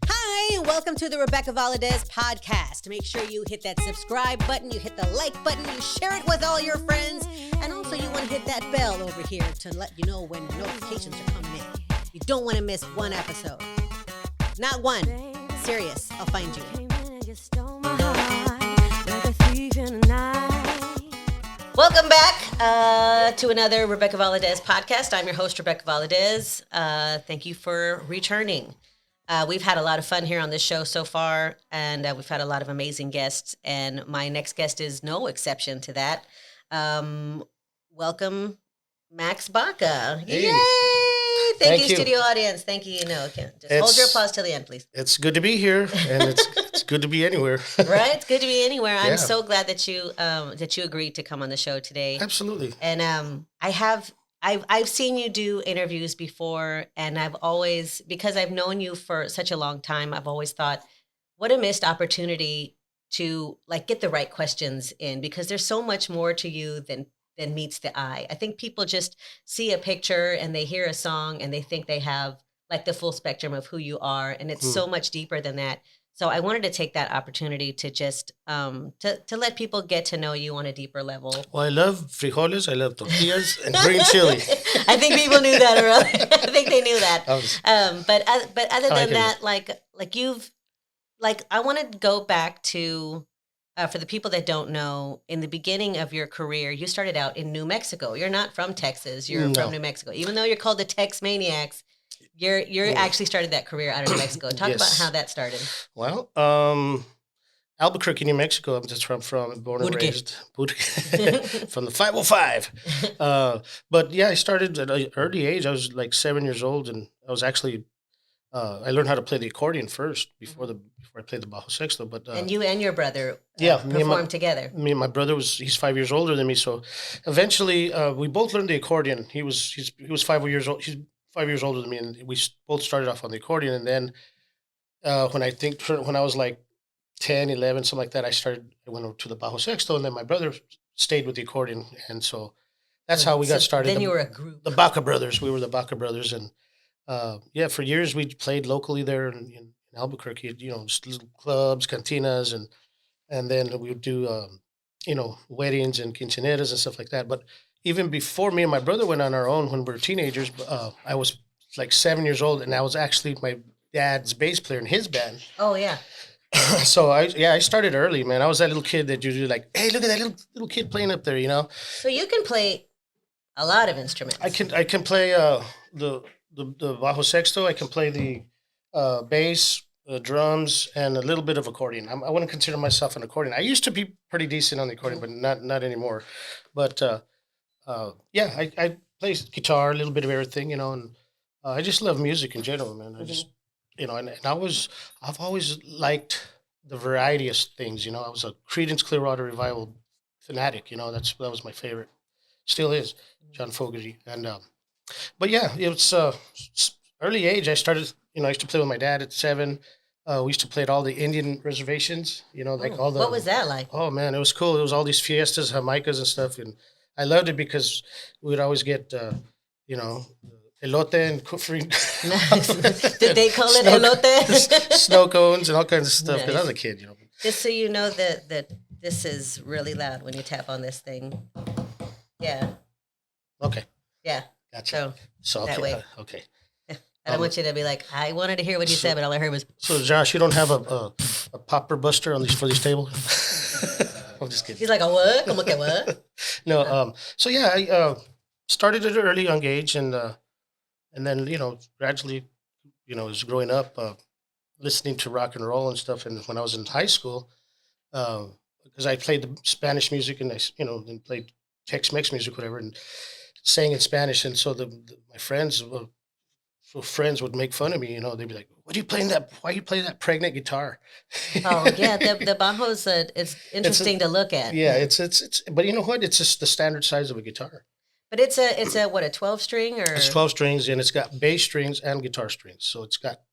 Hi, welcome to the Rebecca Valadez podcast. Make sure you hit that subscribe button, you hit the like button, you share it with all your friends, and also you want to hit that bell over here to let you know when notifications are coming in. You don't want to miss one episode. Not one. Serious, I'll find you. Welcome back to another Rebecca Valadez podcast. I'm your host, Rebecca Valadez. Thank you for returning. We've had a lot of fun here on this show so far, and we've had a lot of amazing guests, and my next guest is no exception to that. Welcome, Max Baca. Hey. Yay! Thank you, you, studio audience. Thank you. Hold your applause till the end, please. It's good to be here, and it's good to be anywhere. Right? It's good to be anywhere. Yeah. I'm so glad that you agreed to come on the show today. Absolutely. And I've seen you do interviews before, and I've always, because I've known you for such a long time, I've always thought, what a missed opportunity to get the right questions in, because there's so much more to you than meets the eye. I think people just see a picture and they hear a song and they think they have the full spectrum of who you are, and it's so much deeper than that. So I wanted to take that opportunity to just to let people get to know you on a deeper level. Well, I love frijoles, I love tortillas, and green chili. I think people knew that already. I think they knew that. But other than that, I want to go back to for the people that don't know, in the beginning of your career, you started out in New Mexico. You're not from Texas. You're from New Mexico. Even though you're called the Tex Maniacs, you're actually started that career out of New Mexico. Talk about how that started. Well, Albuquerque, New Mexico. I'm just from born and raised. From the 505. But yeah, I started at an early age. I was like 7 years old, and I was actually I learned how to play the accordion first before I played the bajo sexto. But and you and your brother performed together. Me and my brother he's 5 years older than me, so eventually we both learned the accordion. He was 5 years old. He's 5 years older than me, and we both started off on the accordion. And then when I was like 10, 11, something like that, I went over to the bajo sexto, and then my brother stayed with the accordion, and so that's how we got started. Then you were a group. The Baca brothers. We were the Baca brothers, and for years we played locally there in Albuquerque. Just little clubs, cantinas, and then we would do weddings and quinceañeras and stuff like that. But even before me and my brother went on our own when we were teenagers, I was like 7 years old, and I was actually my dad's bass player in his band. Oh yeah. So I started early, man. I was that little kid that you do hey, look at that little kid playing up there, So you can play a lot of instruments. I can play the bajo sexto. I can play the bass, drums, and a little bit of accordion. I wouldn't consider myself an accordion. I used to be pretty decent on the accordion, but not anymore. But I play guitar, a little bit of everything, and I just love music in general, man. I just, and I've always liked the variety of things. I was a Creedence Clearwater Revival fanatic. That was my favorite. Still is John Fogerty. And but yeah, it was early age. I started. I used to play with my dad at 7. We used to play at all the Indian reservations. All the. What was that like? Oh man, it was cool. It was all these fiestas, Jamaicas, and stuff, and I loved it because we would always get elote and free. Did they call it elote? Snow cones and all kinds of stuff. Because I was a kid, Just so you know that this is really loud when you tap on this thing. Yeah. Okay. Yeah. Gotcha. So that way. Okay. I don't want you to be like, I wanted to hear what you said, but all I heard was. So Josh, you don't have a popper buster for these tables? I'm just kidding. He's like, a what? Como que what? No. So yeah, I started at an early young age, and then gradually, as growing up, listening to rock and roll and stuff. And when I was in high school, because I played the Spanish music and I then played Tex-Mex music, whatever, and sang in Spanish. And so my friends would make fun of me. They'd be like, "What are you playing that? Why are you playing that pregnant guitar?" Oh yeah, the bajo's it's interesting to look at. Yeah, it's but you know what? It's just the standard size of a guitar. But it's a what, a 12 string or? It's 12 strings, and it's got bass strings and guitar strings. So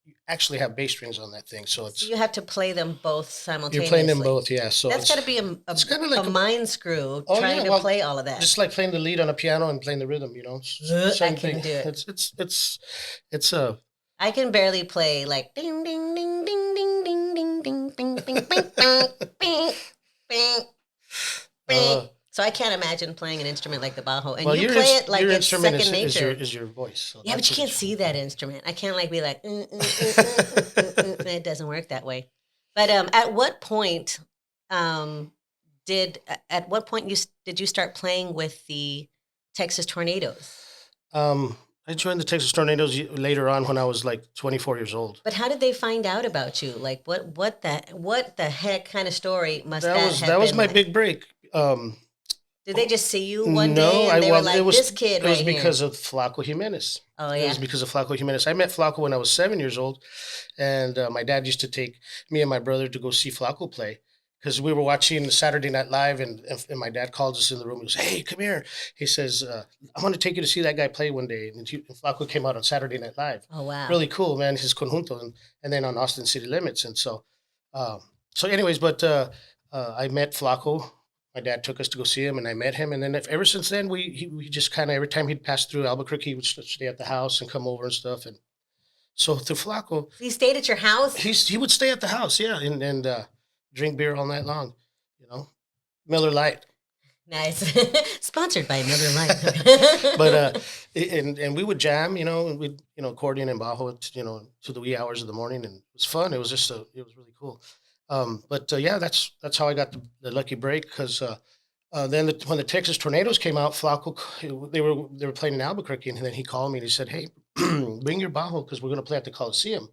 you actually have bass strings on that thing. So you have to play them both simultaneously. You're playing them both, yeah. So that's got to be it's kind of like a mind screw trying to play all of that. Just like playing the lead on a piano and playing the rhythm, Same I can thing. do it. It's I can barely play like ding ding ding ding bing, bing. Uh, So I can't imagine playing an instrument like the bajo, and well, you play it like your it's instrument second nature. is your voice. So Yeah, but that's you what can't see that instrument. I can't like be like, it doesn't work that way. But at what point um, at what point did you start playing with the Texas Tornadoes? um, I joined the Texas Tornadoes later on when I was like 24 years old. But how did they find out about you? Like what the heck kind of story must that have That was been my like? big break. Did they just see you one No, day and they were it like, was this kid it was right here? because of Flaco Jimenez. Oh It was yeah. because of Flaco Jimenez. I met Flaco when I was 7 years old, and my dad used to take me and my brother to go see Flaco play because we were watching Saturday Night Live, and my dad called us in the room. He goes, "Hey, come here." He says, "I want to take you to see that guy play one day." And Flaco came out on Saturday Night Live. Oh wow. Really cool, man. His conjunto, and then on Austin City Limits, and um, anyways, but I met Flaco. My dad took us to go see him, and I met him. And then ever since then, we just kind of every time he'd pass through Albuquerque, he would stay at the house and come over and stuff. And so through Flaco, He stayed at your house? he would stay at the house, yeah, and drink beer all night long, you know, Miller Lite. Nice. Sponsored by Miller Lite. But and we would jam, you know, and we'd accordion and bajo, to the wee hours of the morning, and it was fun. It was it was really cool. But yeah, that's how I got the lucky break because then when the Texas Tornadoes came out, Flaco they were playing in Albuquerque, and then he called me and he said, "Hey, bring your bajo because we're going to play at the Coliseum."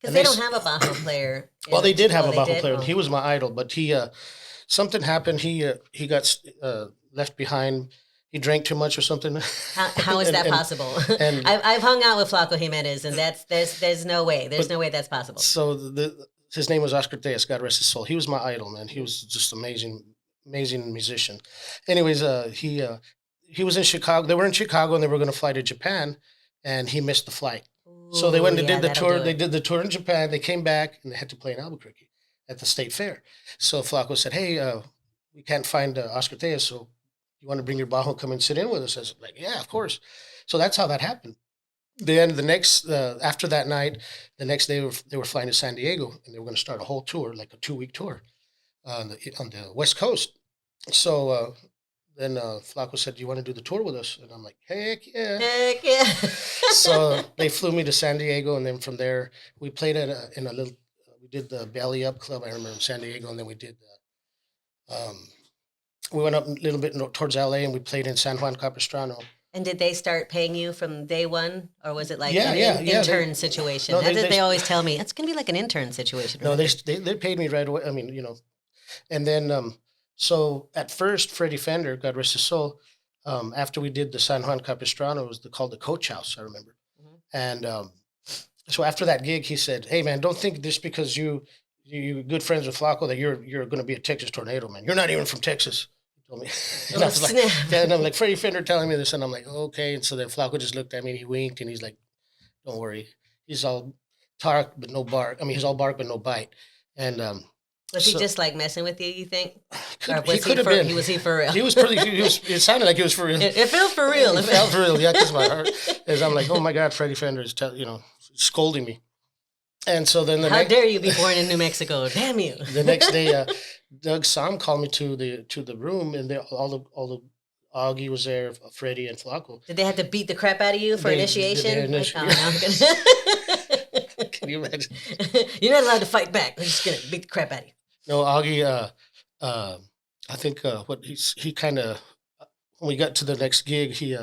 Because And they don't have a bajo player. well, they did have Oh, a they bajo did? player, Oh. and he was my idol. But he something happened. He got left behind. He drank too much or something. How is that possible? and I've hung out with Flaco Jimenez, and there's no way. There's no way that's possible. so his name was Oscar Tejas, God rest his soul. He was my idol, man. He was just amazing musician. Anyways, he was in Chicago. They were in Chicago and they were going to fly to Japan, and he missed the flight. So they went and Ooh, yeah, did the that'll tour. do They it. did the tour in Japan. They came back and they had to play in Albuquerque at the state fair. So Flaco said, "Hey, we can't find Oscar Tejas, so you want to bring your bajo, come and sit in with us?" I was like, "Yeah, of course." So that's how that happened. Then the next after that night, the next day they were flying to San Diego and they were going to start a whole tour, like a 2 week tour on the West Coast. So then Flaco said, "Do you want to do the tour with us?" And I'm like, "Heck yeah!" Heck yeah. So they flew me to San Diego, and then from there we played in a little. We did the Belly Up Club. I remember in San Diego, and then we went up a little bit towards LA, and we played in San Juan Capistrano. And did they start paying you from day one, or was it like Yeah, an yeah, yeah. intern situation? No, That's what they they always tell me. It's going to be like an intern situation. no, Right? they paid me right away. I mean, and then so at first Freddie Fender, God rest his soul, after we did the San Juan Capistrano, it was called the Coach House. I remember, Mhm. and so after that gig, he said, "Hey man, don't think just because you good friends with Flaco that you're going to be a Texas Tornado, man. You're not even from Texas." He told me, and I Oh, was like, snap. yeah, and I'm like Freddie Fender telling me this, and I'm like, okay. And so then Flaco just looked at me and he winked and he's like, "Don't worry, he's all talk but no bark. I mean, he's all bark but no bite." And Was he so just like messing with you, you think? Or he was could have been. Was he for real? He was pretty. He was. It sounded like he was for real. It felt for real. It felt for real. Yeah, because my heart. As I'm like, oh my God, Freddie Fender is scolding me. And so then How dare you be born in New Mexico? Damn you. the next day, Doug Sam called me to the room, and all the Augie was there, Freddie and Flaco. Did they have to beat the crap out of you for They- initiation? they- Like, oh, no, I'm gonna- Can you imagine? You're not allowed to fight back. We're just gonna beat the crap out of you. No, Augie. I think he kind of when we got to the next gig, he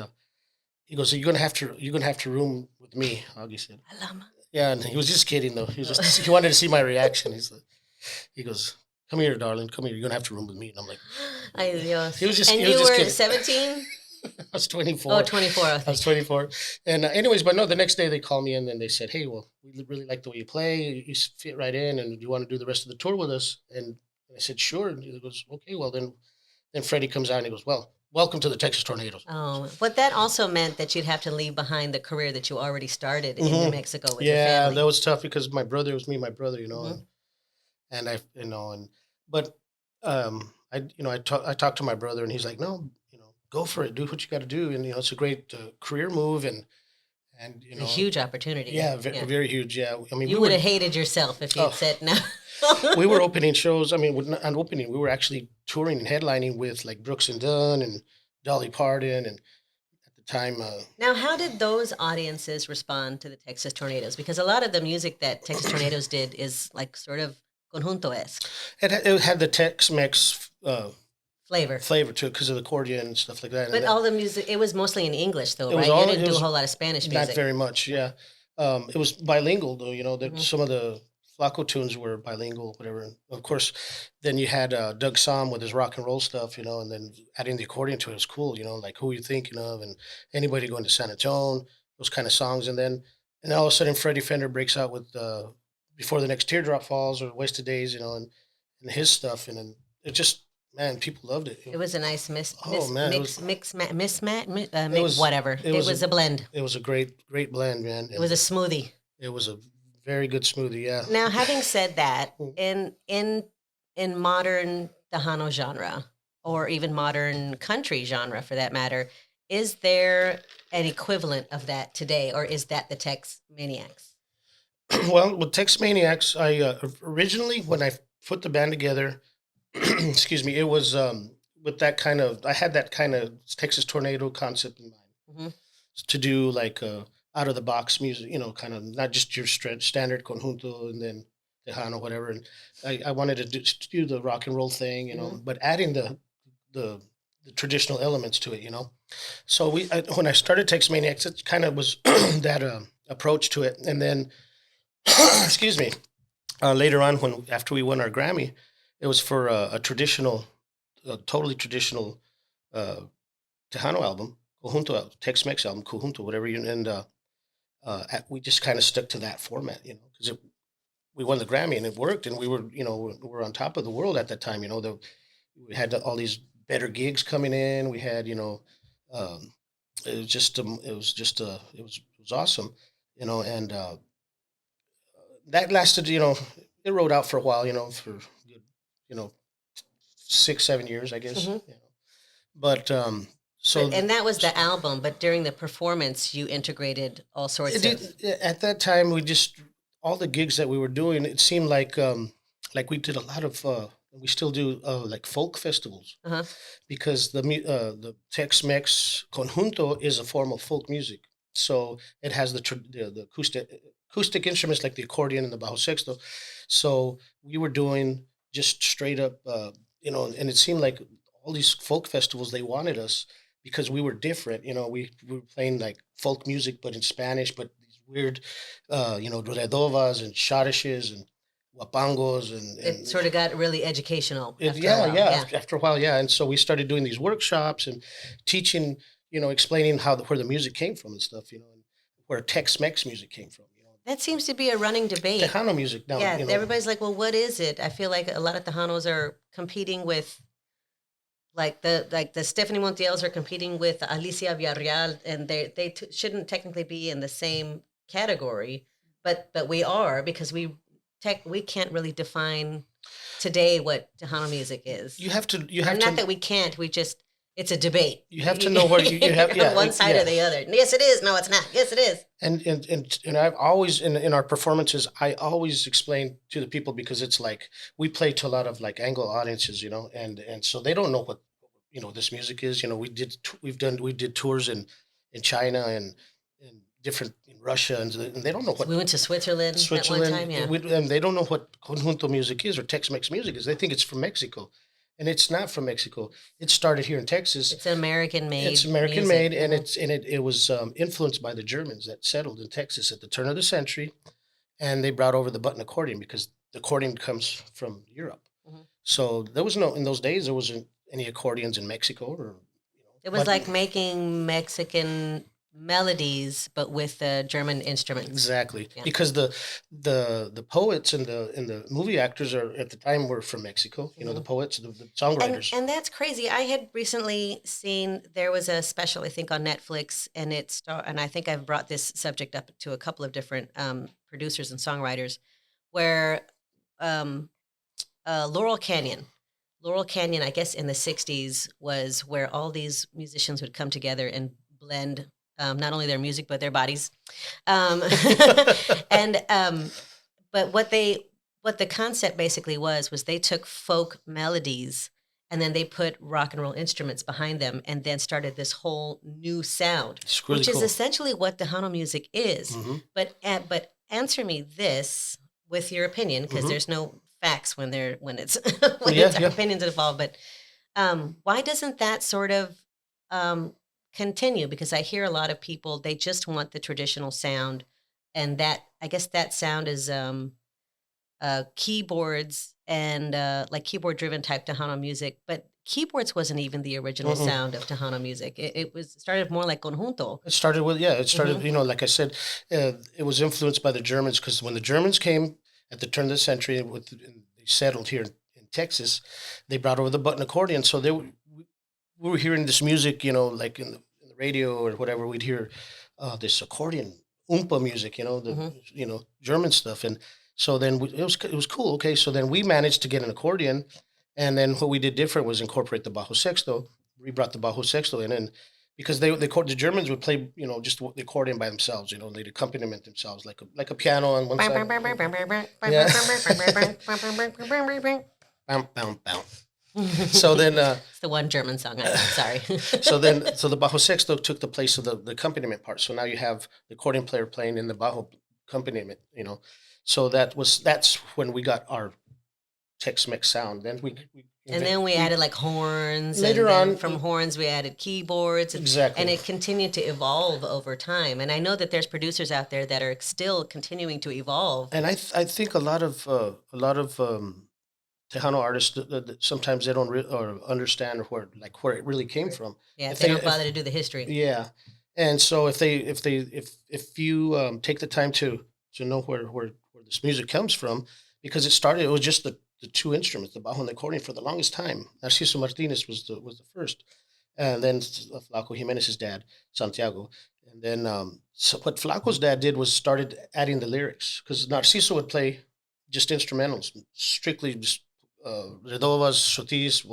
goes, "You're gonna have to room with me." Augie said. Alama. Yeah, and he was just kidding though. He wanted to see my reaction. He goes, "Come here, darling. Come here. You're gonna have to room with me." And I'm like, Ay, Dios. He was just- and he was you just were kidding. 17? I was 24. Oh, 24. I was 24. And anyways, but no, the next day they called me in and they said, "Hey, well, we really like the way you play. You fit right in, and do you want to do the rest of the tour with us?" And I said, "Sure." And he goes, "Okay, well then Freddie comes out and he goes, "Well, welcome to the Texas Tornadoes." Oh, but that also meant that you'd have to leave behind the career that you already started in New Mexico with your Yeah, family. that was tough because my brother was me, my brother, Mhm. and I, but I talked to my brother and he's like, "No, go for it, do what you got to do," and it's a great career move and A huge opportunity. yeah, very huge. Yeah, I mean, You would have hated yourself if you'd Oh. said no. We were opening shows. I mean, not opening. We were actually touring and headlining with like Brooks and Dunn and Dolly Parton, and at the time, Now, how did those audiences respond to the Texas Tornadoes? Because a lot of the music that Texas Tornadoes did is like sort of conjunto esque it had the Tex-Mex flavor. flavor to it because of the accordion and stuff like that. And But that, all the music, it was mostly in English, though, it was right? You all. didn't It do a was whole lot of Spanish not music. very much. Yeah, it was bilingual though. You know that Mhm. some of the Flacco tunes were bilingual, whatever. And of course, then you had Doug Somm with his rock and roll stuff, you know, and then adding the accordion to it was cool, you know, like Who You Thinking Of and Anybody Going to San Antonio, those kind of songs. And then all of a sudden, Freddie Fender breaks out with Before the Next Teardrop Falls or Wasted Days, you know, and his stuff. And then it just, man, people loved it. It was a nice Oh man, mix, whatever. it It was was a blend. it was a great blend, man. It was a smoothie. It was a very good smoothie, yeah. Now, having said that, Mm. in modern Tejano genre, or even modern country genre for that matter, is there an equivalent of that today, or is that the Tex Maniacs? Well, with Tex Maniacs, I originally when I put the band together, excuse me, it was with that kind of I had that kind of Texas Tornado concept in mind Hmm. to do like out of the box music, you know, kind of not just your standard conjunto and then Tejano, whatever. And I wanted to do the rock and roll thing, you know, Hmm. but adding the the traditional elements to it, you know. So when I started Tex Maniacs, it kind of was that approach to it, and then excuse me, later on when after we won our Grammy, it was for a traditional, a totally traditional uh, Tejano album, Tex-Mex album, Conjunto, whatever you, and we just kind of stuck to that format, you know, because we won the Grammy and it worked, and we were, you know, we were on top of the world at that time, you know. We had all these better gigs coming in. We had, you know, um, it was awesome, you know, and that lasted, you know, it rode out for a while, you know, for good, you know, 6 7 years, I guess, Hmm. you know. But But so and that was the album. But during the performance, you integrated all it sorts did, of. at that time we just all the gigs that we were doing. It seemed like we did a lot of. We still do like folk festivals Uh-huh. because the Tex-Mex conjunto is a form of folk music. So it has the acoustic instruments like the accordion and the bajo sexto. So we were doing just straight up, you know, and it seemed like all these folk festivals they wanted us because we were different. You know, we were playing like folk music but in Spanish, but these weird, you know, redovas and charishes and guapangos It and sort of got really educational it, after a yeah, while. yeah. Yeah. After a while, yeah, and so we started doing these workshops and teaching, you know, explaining where the music came from and stuff, you know, and where Tex-Mex music came from, you know, That seems to be a running debate. Tejano music now, Yeah, you know, everybody's like, well, what is it? I feel like a lot of Tejanos are competing with like the Stephanie Montiels are competing with Alicia Villarreal, and they shouldn't technically be in the same category, but we are because we can't really define today what Tejano music is, you or have not to that we can't. We just it's a debate. you have to know where you have, You're on yeah, one side or yeah. the other. Yes, it is. No, it's not. Yes, it is. And I've always in our performances I always explain to the people because it's like we play to a lot of like Anglo audiences, you know, and so they don't know what, you know, this music is. You know, we did tours in China and different in Russia, and they don't know what We went to Switzerland at one Switzerland, time. Yeah. and they don't know what conjunto music is or Tex-Mex music is. They think it's from Mexico, and it's not from Mexico. It started here in Texas. It's American It's made American music. made, and it was influenced by the Germans that settled in Texas at the turn of the century, and they brought over the button accordion because the accordion comes from Europe. Mhm. So there was no in those days there wasn't any accordions in Mexico or, you know, It was but like making Mexican melodies, but with German instruments. exactly Yeah. because the poets and the movie actors are at the time were from Mexico. You know, the Mhm. poets, the And songwriters. and that's crazy. I had recently seen there was a special I think on Netflix, and and I think I've brought this subject up to a couple of different producers and songwriters, where um, Laurel Canyon. Laurel Canyon, I guess in the 60s was where all these musicians would come together and blend not only their music but their bodies. Um, and but what the concept basically was they took folk melodies and then they put rock and roll instruments behind them and then started this whole new sound, It's really which is cool. essentially what Tejano music is. Mm-hmm. But answer me this with your opinion, because Mm-hmm. there's no facts when it's Well, when yeah, it's yeah. opinions involved. But why doesn't that sort of continue? Because I hear a lot of people, they just want the traditional sound, and that, I guess that sound is keyboards and like keyboard driven type Tejano music, but keyboards wasn't even the original Mm-mm. sound of Tejano music. It was started more like conjunto. It started with, yeah, it started, Mhm. you know, like I said, it was influenced by the Germans, because when the Germans came at the turn of the century and they settled here in Texas, they brought over the button accordion. So we were hearing this music, you know, like in the radio or whatever, we'd hear this accordion, oompa music, you know, Mhm. German stuff. And so then it was cool. Okay. So then we managed to get an accordion. And then what we did different was incorporate the bajo sexto. We brought the bajo sexto in, and because the Germans would play, you know, just the accordion by themselves, you know, they'd accompaniment themselves like a piano on one side. Yeah. Bam, bam, bam. So then, It's the one German song I know. Sorry. so the bajo sexto took the place of the accompaniment part. So now you have the accordion player playing in the bajo accompaniment, you know. So that's when we got our Tex-Mex sound. Then And then we added like horns, and later then on from horns we added keyboards, exactly. and it continued to evolve over time. And I know that there's producers out there that are still continuing to evolve. And I think a lot of Tejano artists sometimes they don't or understand where it really came from. Yeah, If they they don't bother if to do the history. Yeah, and so if you take the time to know where this music comes from, because it was just the two instruments, the bajo and the accordion, for the longest time. Narciso Martinez was the first, and then Flaco Jimenez's dad, Santiago, and then so what Flaco's dad did was started adding the lyrics, because Narciso would play just instrumentals, strictly just redovas, sotis,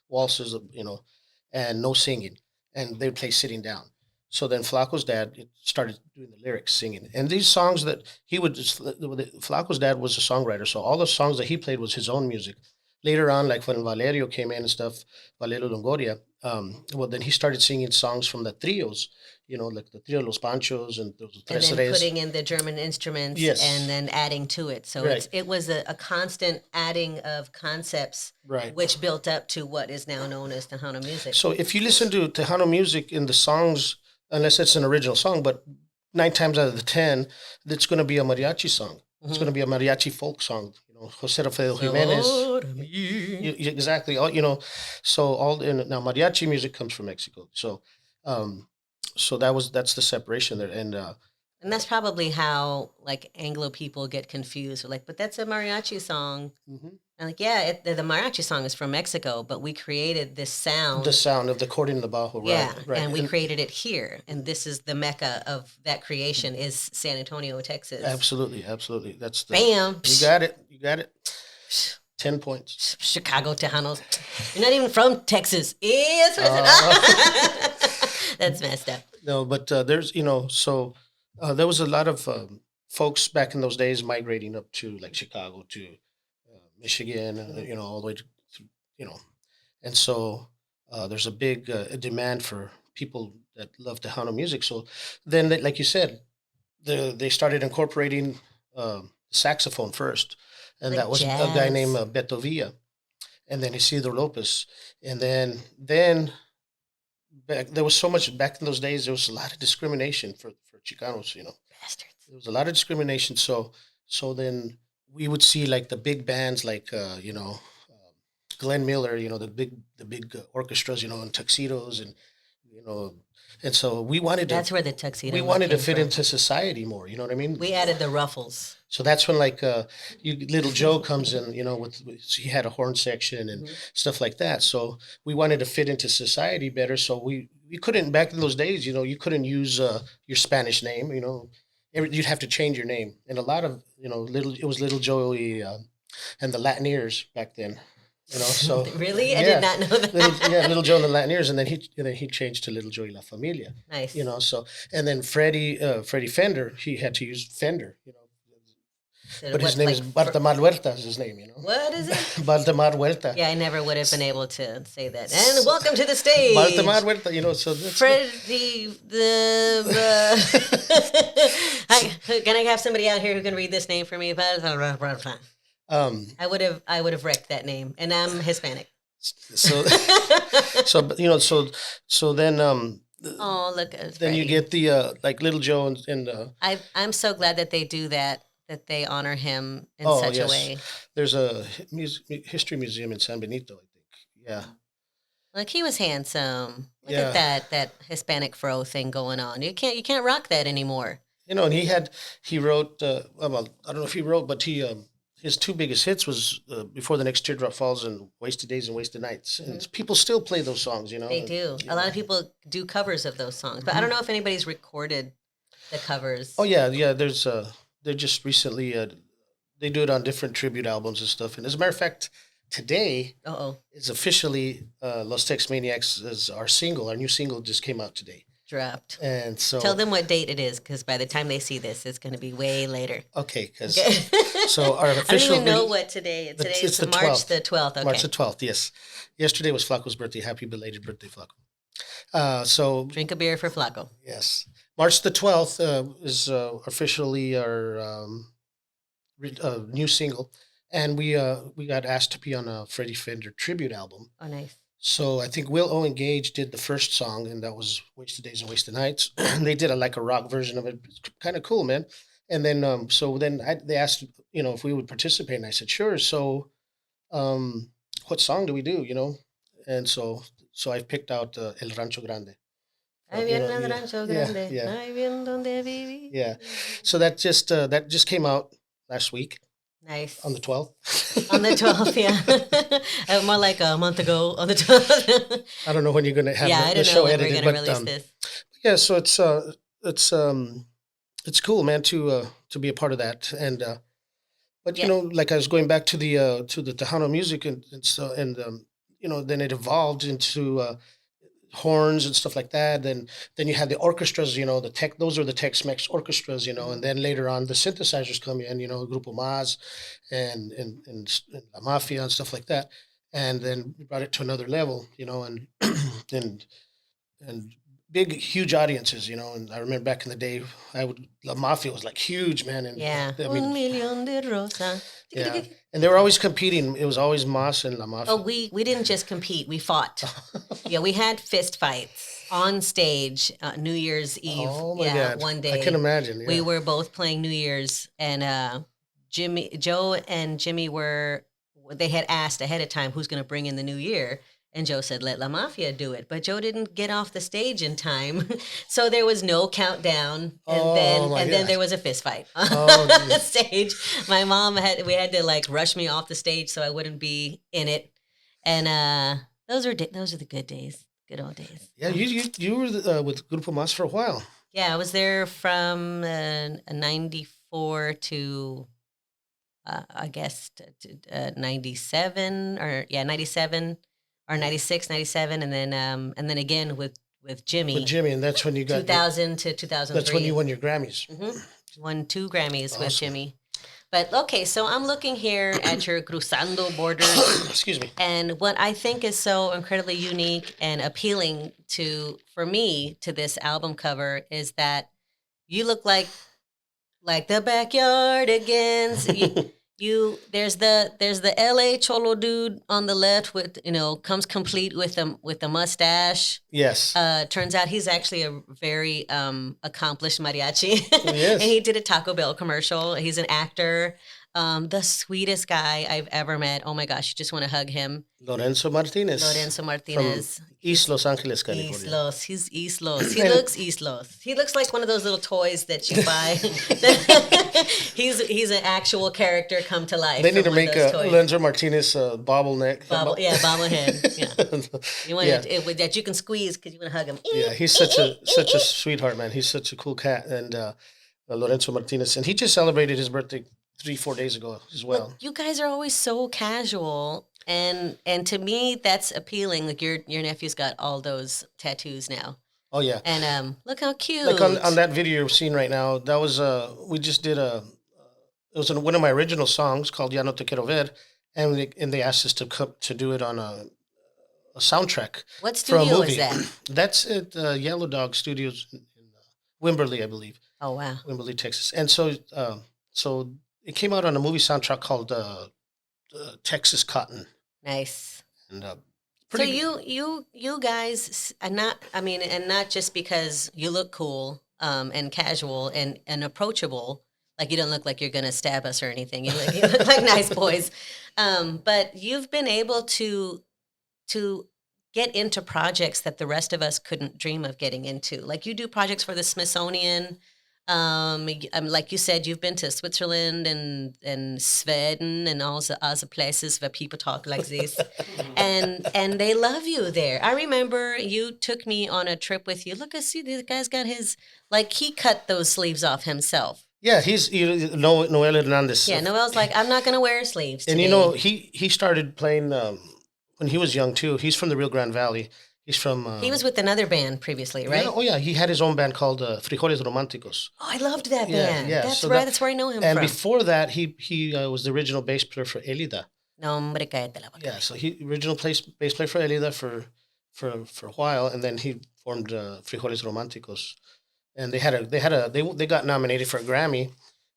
waltzes, you know, and no singing, and they'd play sitting down. So then Flaco's dad started doing the lyrics, singing, and these songs that he would. Flaco's dad was a songwriter, so all the songs that he played was his own music. Later on, like when Valerio came in and stuff, Valerio Longoria, well, then he started singing songs from the trios, you know, like the trio Los Panchos and those And Tres then Reyes. putting in the German instruments and Yes, then adding to it. So right, it was a constant adding of concepts, right. which built up to what is now known as Tejano music. So if you listen to Tejano music in the songs, unless it's an original song, but 9 times out of the 10, it's going to be a mariachi song. It's going to be a mariachi folk song. You know, Jose Rafael Jimenez. Exactly. All, you know, so now mariachi music comes from Mexico. Um, so that's the separation there. And that's probably how like Anglo people get confused. They're like, but that's a mariachi song. Mhm. And like, yeah, the mariachi song is from Mexico, but we created this sound. The sound of the accordion and the bajo, right? Yeah, Right. and we created it here, and this is the mecca of that creation is San Antonio, Texas. Absolutely, absolutely. That's the Bam. You got it. You got it. 10 points. Chicago Tejanos. You're not even from Texas. Yes. That's messed up. No, but there's, so there was a lot of folks back in those days migrating up to like Chicago to Michigan, all the way to, you know, and so there's a big demand for people that love Tejano music. So then, like you said, they started incorporating saxophone first, and Like that was a guy named jazz. Beto Villa, and then Isidro Lopez, and then there was so much back in those days. There was a lot of discrimination for Chicanos. Bastards. There was a lot of discrimination. So then we would see like the big bands like Glenn Miller. The big orchestras. In tuxedos you know, and so That's where the tuxedo we look wanted to came fit from. into society more. You know what I mean? We added the ruffles. So that's when like little Joe comes in, he had a horn section and stuff like that. So we wanted to fit into society better. So we couldn't back in those days, you couldn't use your Spanish name, you'd have to change your name. And a lot of, it was little Joey and the Latineers back then. So Really? I yeah, did not know that. little Joe and the Latineers, and then he changed to Little Joey La Familia. Nice. So and then Freddie Fender, he had to use Fender. So But his what, name like, is Baltamar Huerta is his name, you know. what is it? Baltamar Huerta. Yeah, I never would have been able to say that. And welcome to the stage, Baltamar Huerta, you know, so that's Freddie. Can I have somebody out here who can read this name for me? um I would have wrecked that name, and I'm Hispanic. so so you know so then Oh, look at then you Freddie. get the like Little Joe and I'm so glad that they do that. That they honor him in oh such a yes, way. there's a history museum in San Benito, I think. Yeah, Like he was handsome. Look at yeah. that Hispanic fro thing going on. You can't rock that anymore. You know, and he wrote well, I don't know if he wrote, but he his two biggest hits was Before the Next Teardrop Falls and Wasted Days and Wasted Nights, Hmm. and people still play those songs. You know, They do. you A lot know. of people do covers of those songs, but I don't know if anybody's recorded the covers. Oh yeah, yeah. There's they just recently they do it on different tribute albums and stuff. And as a matter of fact, today Oh, is officially Los Tex Maniacs as our single. Our new single just came out today, dropped. and so Tell them what date it is, because by the time they see this, it's going to be way later. okay, because Okay. so our I don't official even know rele- what today is. Today it's is the March 12th. the 12th. Okay. March the 12th. Yes, yesterday was Flaco's birthday. Happy belated birthday, Flaco. So Drink a beer for Flaco. yes, March the 12th is officially our new single, and we got asked to be on a Freddie Fender tribute album. Oh, nice. So I think Will Owen Gage did the first song, and that was "Wasted Days and Wasted Nights." And they did like a rock version of it. Kind of cool, man. And then so then they asked, you know, if we would participate, and I said sure. So what song do we do? You know, and so I picked out El Rancho Grande. Ahí You viene know, el yeah, rancho yeah, grande. yeah, Ahí viene donde viví. yeah. So that just came out last week Nice. on the 12th. On the 12th, yeah. More like a month ago on the 12th. I don't know when you're going to have Yeah, I the didn't know show when we were edited, going to but release this. yeah. So it's cool, man, to be a part of that. And but you Yeah. know, like I was going back to the Tejano music, and so and you know, then it evolved into horns and stuff like that. Then you had the orchestras, you know, those are the Tex-Mex orchestras, you know, Mhm. and then later on the synthesizers come in, you know, Grupo Maz and La Mafia and stuff like that. And then we brought it to another level, you know, and and and big huge audiences, you know. And I remember back in the day, La Mafia was like huge, man. And Yeah. I Un mean, millón de rosa. yeah, and they were always competing. It was always Mas and La Oh, Mafia. we didn't just compete, we fought. Yeah, we had fist fights on stage New Year's Eve. Oh my Yeah, God, one I day. can imagine. We Yeah. were both playing New Year's, and Joe and Jimmy they had asked ahead of time who's going to bring in the new year. And Joe said, let La Mafia do it. But Joe didn't get off the stage in time. So there was no countdown. And Oh my then God. there was a fist fight on Oh, the geez. stage. My mom we had to like rush me off the stage so I wouldn't be in it. And those are the good days, good old days. Yeah, you were with Grupo Mas for a while. Yeah, I was there from 94 to I guess 97 97 or 96, 97, and then again with Jimmy. With Jimmy, and that's when you got 2000 to 2003. that's when you won your Grammys. Won 2 Grammys with Awesome. Jimmy. But okay, so I'm looking here at your Cruzando Borders. Excuse me. And what I think is so incredibly unique and appealing for me to this album cover is that you look like the backyard again. So there's the LA Cholo dude on the left with comes complete with the mustache. Yes. Turns out he's actually a very accomplished mariachi. Yes. And he did a Taco Bell commercial. He's an actor. The sweetest guy I've ever met. Oh my gosh, you just want to hug him. Lorenzo Martinez. Lorenzo Martinez. From East Los Angeles, California. East Los. He's East Los. He looks East Los. He looks like one of those little toys that you buy. He's an actual character come to life. They need to from one make of those toys. Lorenzo Martinez bobbleneck. Bobblehead. Yeah. You want Yeah. it that you can squeeze because you want to hug him. Yeah, he's such a sweetheart, man. He's such a cool cat, and Lorenzo Martinez, and he just celebrated his birthday 3-4 days ago as well. You guys are always so casual, and to me that's appealing. Like your nephew's got all those tattoos now. Oh yeah, and look how cute. like on that video you're seeing right now. That was we just did a it was in one of my original songs called Ya No Te Quiero Ver, and they asked us to do it on a soundtrack What for a studio is movie. that? That's at Yellow Dog Studios in Wimberley, I believe, Oh wow, Wimberley, Texas. And so it came out on a movie soundtrack called Texas Cotton, nice. and So pretty good. you guys are not. I mean, and not just because you look cool, and casual and approachable. Like you don't look like you're gonna stab us or anything. You look like nice boys, but you've been able to get into projects that the rest of us couldn't dream of getting into. Like you do projects for the Smithsonian. Like you said, you've been to Switzerland and Sweden and all the other places where people talk like this, and they love you there. I remember you took me on a trip with you. Look, I see this guy's got his like he cut those sleeves off himself. Yeah, he's Noel Hernandez. Yeah, Noel's like, I'm not gonna wear sleeves And today. he started playing when he was young too. He's from the Rio Grande Valley. He's from He was with another band previously, yeah, right? oh yeah, he had his own band called Frijoles Romanticos. Oh, I loved that Yeah, band. yeah. That's So right. that That's where I know him and from. before that, he was the original bass player for Elida. No, hombre, cállate la boca. Yeah, so he original bass player for Elida for a while, and then he formed Frijoles Romanticos, and they got nominated for a Grammy,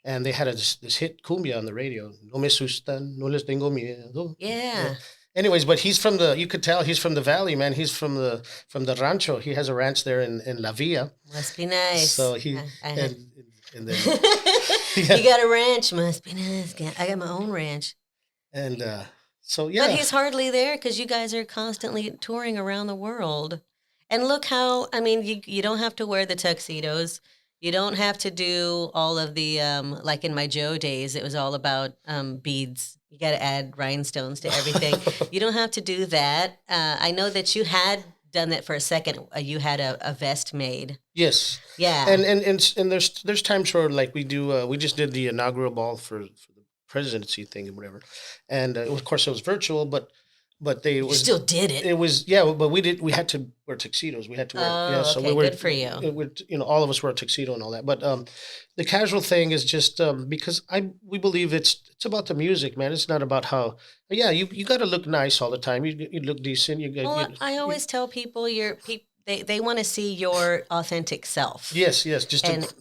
and they had this hit cumbia on the radio. No me asustan, no les tengo miedo. Yeah. Anyways, but he's from you could tell he's from the valley, man. He's from the rancho. He has a ranch there in La Villa. Must be nice. So he and and then You got a ranch. Must be nice. I got my own ranch. and so yeah. But he's hardly there because you guys are constantly touring around the world. And look how, I mean, you don't have to wear the tuxedos. You don't have to do all of the, like in my Joe days, it was all about beads. You got to add rhinestones to everything. You don't have to do that. I know that you had done that for a second. You had a vest made. Yes. Yeah. And there's times where like we just did the inaugural ball for the presidency thing and whatever, and of course it was virtual, but they You still did it. it was but we had to wear tuxedos. We had to wear Oh, so okay, we were good for you. all of us wear a tuxedo and all that. But the casual thing is just because we believe it's about the music, man. It's not about how you got to look nice all the time. You look decent. Well, I always tell people they want to see your authentic self. Yes, just And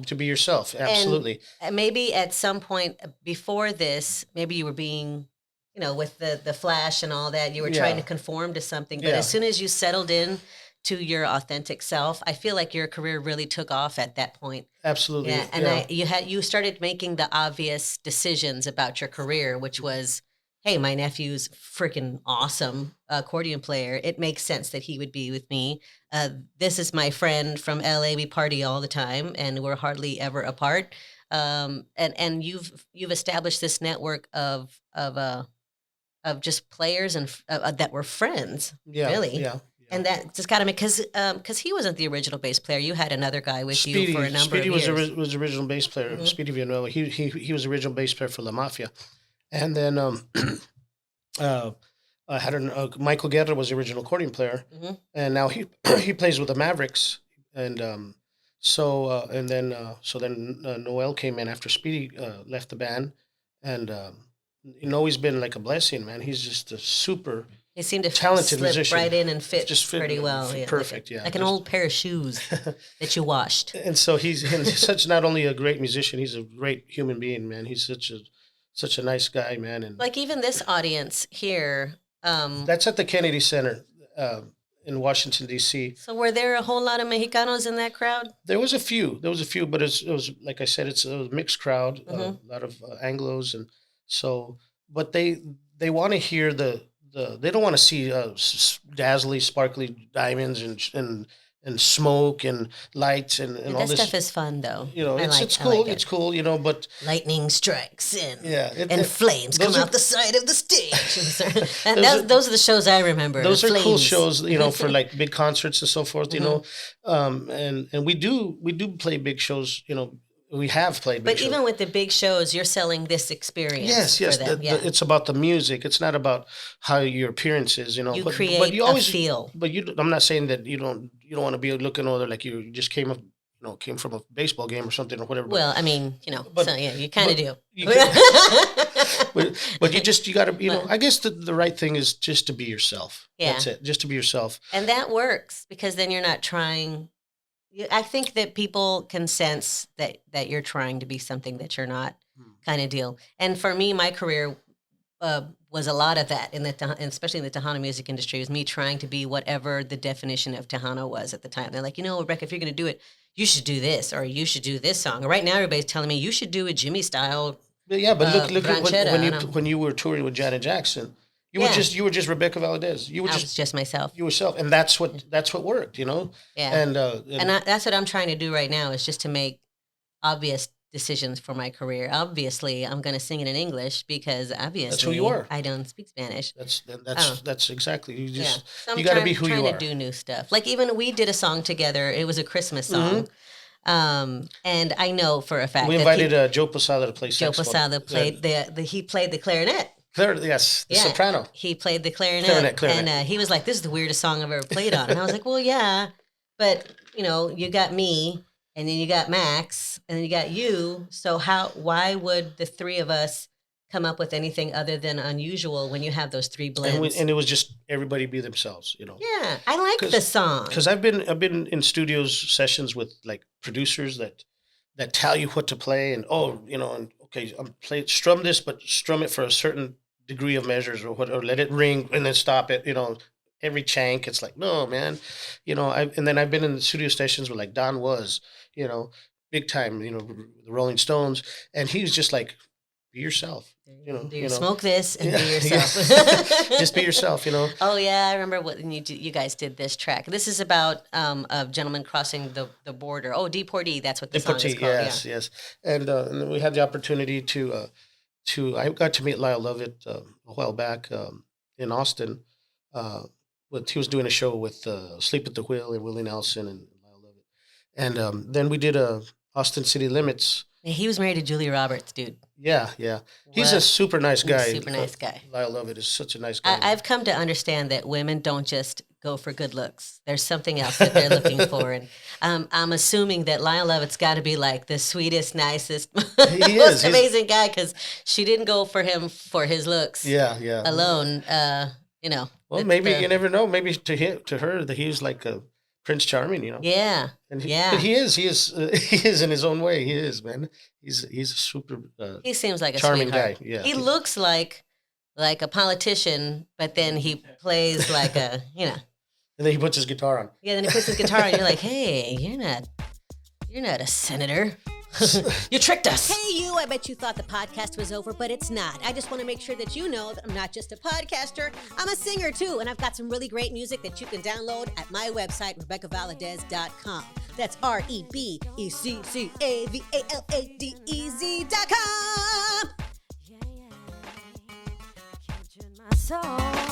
to be yourself. Absolutely. And maybe at some point before this, maybe you were being, with the flash and all that, you were trying to conform to something. But Yeah. as soon as you settled in to your authentic self, I feel like your career really took off at that point. Absolutely. Yeah, and you started making the obvious decisions about your career, which was, hey, my nephew's freaking awesome accordion player. It makes sense that he would be with me. This is my friend from LA. We party all the time, and we're hardly ever apart. And you've established this network of just players and that were friends, really. Yeah. And that just got to make because he wasn't the original bass player. You had another guy with you for a number Speedy of years. was the original bass player. Mhm. Speedy Villanueva. He was the original bass player for La Mafia, and then I had Michael Guerra was the original accordion player, Mhm. and now he he plays with the Mavericks, and then Noel came in after Speedy left the band, and he's been like a blessing, man. He's just a super He seemed to talented slip musician. right in and fit Just fit pretty well. perfect, like an old pair of shoes that you washed. And so he's such not only a great musician, he's a great human being, man. He's such a nice guy, man. And Like even this audience here. that's at the Kennedy Center in Washington D.C. So were there a whole lot of Mexicanos in that crowd? There was a few, but it was like I said, it's a mixed crowd, a lot of Anglos, and so. But they want to hear they don't want to see dazzly, sparkly diamonds and smoke and lights and all That this. stuff is fun though. It's cool. It's cool, but Lightning strikes and Yeah, flames come those are- out the side of the stage. And those are the shows I remember. those are cool Flames. shows, for like big concerts and so forth, and we do play big shows, we have played big But shows. even with the big shows, you're selling this experience. Yes, For them. it's about the music. It's not about how your appearance is, You But, create but you always a feel. But I'm not saying that you don't want to be looking over like you just came up, came from a baseball game or something or whatever. Well, I mean, But- so yeah, you kind of do. You but you got to, I guess the right thing is just to be yourself. Yeah. That's it. Just to be yourself. And that works because then you're not trying. I think that people can sense that you're trying to be something that you're not, kind of deal. And for me, my career was a lot of that, and especially in the Tejano music industry, was me trying to be whatever the definition of Tejano was at the time. They're like, Rebecca, if you're going to do it, you should do this, or you should do this song. Right now, everybody's telling me you should do a Jimmy style. But yeah, but look at ranchera, when you were touring with Janet Jackson, you were just Rebecca Valadez. I was just myself. You yourself, and that's what worked, Yeah, And that's what I'm trying to do right now, is just to make obvious decisions for my career. Obviously, I'm going to sing it in English because obviously that's who you are. I don't speak Spanish. That's exactly, you just So you got to be who you are. trying to do new stuff. Like even we did a song together. It was a Christmas song. And I know for a fact We invited Joe Posada to play Joe saxophone. Posada played he played the clarinet. The soprano. He played the clarinet. And he was like, "This is the weirdest song I've ever played on." And I was like, "Well, yeah, but you got me, and then you got Max, and then you got you. So why would the three of us come up with anything other than unusual when you have those three blends?" And it was just everybody be themselves, Yeah, I like the song. Because I've been in studios sessions with like producers that tell you what to play, and and okay, strum this, but strum it for a certain degree of measures, or let it ring and then stop it. Every chank, it's like, no, man. And then I've been in the studio stations with like Don Was, big time, the Rolling Stones, and he was just like, be yourself. Smoke this and be yourself. Just be yourself. Oh yeah, I remember when you guys did this track. This is about a gentleman crossing the border. Oh, deportee. That's what the song is called. Yes. And then we had the opportunity to I got to meet Lyle Lovett a while back in Austin. He was doing a show with Sleep at the Wheel and Willie Nelson and Lyle Lovett, and then we did Austin City Limits. He was married to Julia Roberts, dude. Yeah. He's a super nice guy. Super nice guy. Lyle Lovett is such a nice guy. I've come to understand that women don't just go for good looks. There's something else that they're looking for. And I'm assuming that Lyle Lovett's got to be like the sweetest, nicest, most amazing guy, because she didn't go for him for his looks alone. Well, maybe you never know. Maybe to her, that he's like a Prince Charming, Yeah. And he is in his own way. He is, man. He's a super. He seems like a charming sweetheart. guy. Yeah. He looks like a politician, but then he plays like a. And then he puts his guitar on. Yeah, then he puts his guitar on. You're like, hey, you're not a senator. You tricked us. Hey, you, I bet you thought the podcast was over, but it's not. I just want to make sure that you know that I'm not just a podcaster, I'm a singer too, and I've got some really great music that you can download at my website, RebeccaValadez.com. That's RebeccaValadez.com. Captured my soul.